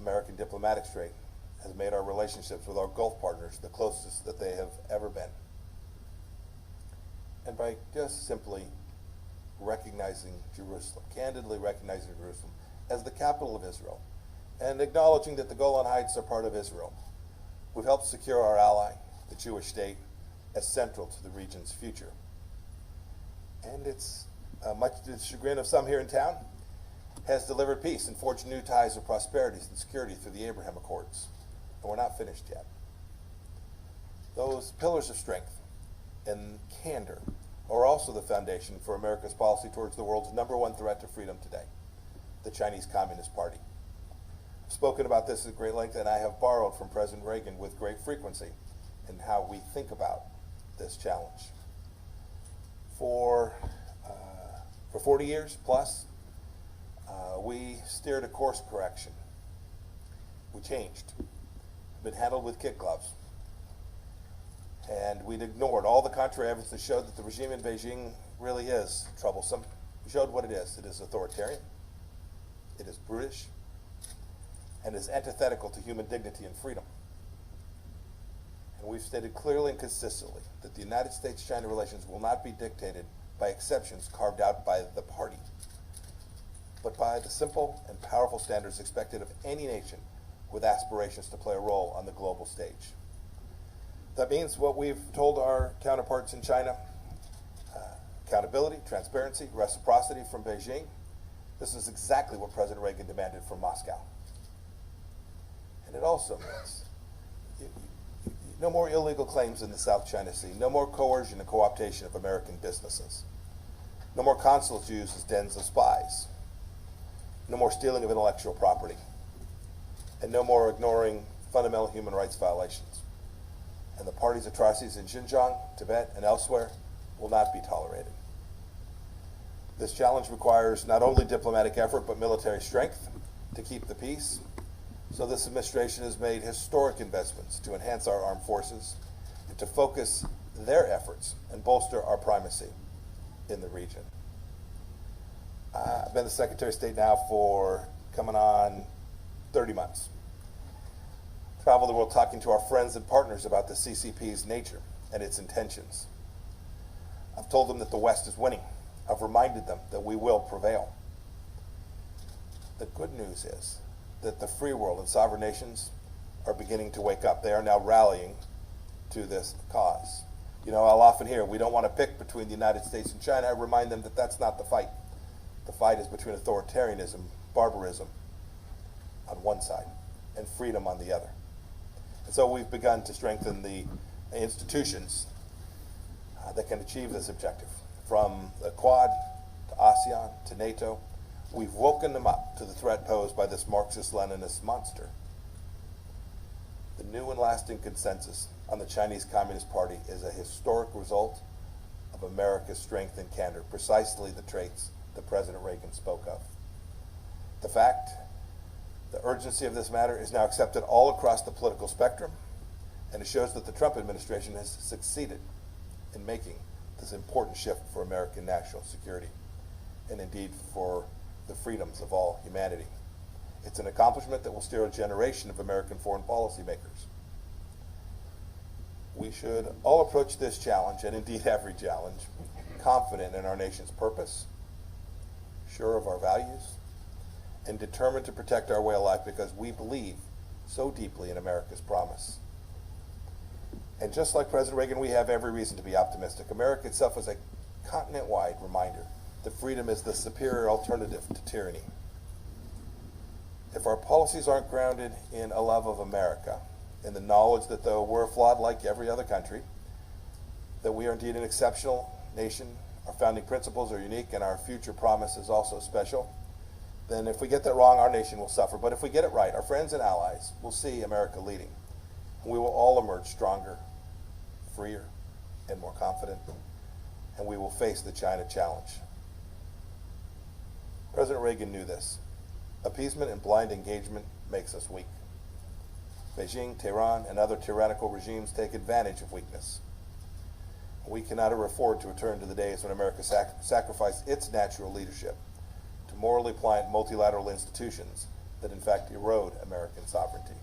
American diplomatic strength has made our relationships with our Gulf partners the closest that they have ever been. And by just simply recognizing Jerusalem, candidly recognizing Jerusalem as the capital of Israel, and acknowledging that the Golan Heights are part of Israel, we've helped secure our ally, the Jewish state, as central to the region's future. And it's, much to the chagrin of some here in town, has delivered peace and forged new ties of prosperity and security through the Abraham Accords. And we're not finished yet. Those pillars of strength and candor are also the foundation for America's policy towards the world's #1 threat to freedom today, the Chinese Communist Party. I've spoken about this at great length, and I have borrowed from President Reagan with great frequency in how we think about this challenge. For 40 years plus, we steered a course correction. We changed. Been handled with kid gloves. And we'd ignored all the contrary evidence that showed that the regime in Beijing really is troublesome. We showed what it is. It is authoritarian, it is brutish, and is antithetical to human dignity and freedom. And we've stated clearly and consistently that the United States-China relations will not be dictated by exceptions carved out by the party, but by the simple and powerful standards expected of any nation with aspirations to play a role on the global stage. That means what we've told our counterparts in China: accountability, transparency, reciprocity from Beijing. This is exactly what President Reagan demanded from Moscow. And it also means no more illegal claims in the South China Sea, no more coercion and co-optation of American businesses, no more consulates used as dens of spies, no more stealing of intellectual property, and no more ignoring fundamental human rights violations. And the party's atrocities in Xinjiang, Tibet, and elsewhere will not be tolerated. This challenge requires not only diplomatic effort, but military strength to keep the peace. So this administration has made historic investments to enhance our armed forces and to focus their efforts and bolster our primacy in the region. I've been the Secretary of State now for coming on 30 months. Travel the world talking to our friends and partners about the CCP's nature and its intentions. I've told them that the West is winning. I've reminded them that we will prevail. The good news is that the free world and sovereign nations are beginning to wake up. They are now rallying to this cause. You know, I'll often hear, we don't want to pick between the United States and China. I remind them that that's not the fight. The fight is between authoritarianism, barbarism on one side, and freedom on the other. And so we've begun to strengthen the institutions that can achieve this objective. From the Quad to ASEAN to NATO, we've woken them up to the threat posed by this Marxist-Leninist monster. The new and lasting consensus on the Chinese Communist Party is a historic result of America's strength and candor, precisely the traits that President Reagan spoke of. The fact, the urgency of this matter is now accepted all across the political spectrum, and it shows that the Trump administration has succeeded in making this important shift for American national security, and indeed for the freedoms of all humanity. It's an accomplishment that will steer a generation of American foreign policy makers. We should all approach this challenge, and indeed every challenge, confident in our nation's purpose, sure of our values, and determined to protect our way of life because we believe so deeply in America's promise. And just like President Reagan, we have every reason to be optimistic. America itself is a continent-wide reminder that freedom is the superior alternative to tyranny. If our policies aren't grounded in a love of America, in the knowledge that though we're flawed like every other country, that we are indeed an exceptional nation, our founding principles are unique, and our future promise is also special, then if we get that wrong, our nation will suffer. But if we get it right, our friends and allies will see America leading. And we will all emerge stronger, freer, and more confident, and we will face the China challenge. President Reagan knew this. Appeasement and blind engagement makes us weak. Beijing, Tehran, and other tyrannical regimes take advantage of weakness. We cannot afford to return to the days when America sacrificed its natural leadership to morally pliant multilateral institutions that in fact erode American sovereignty.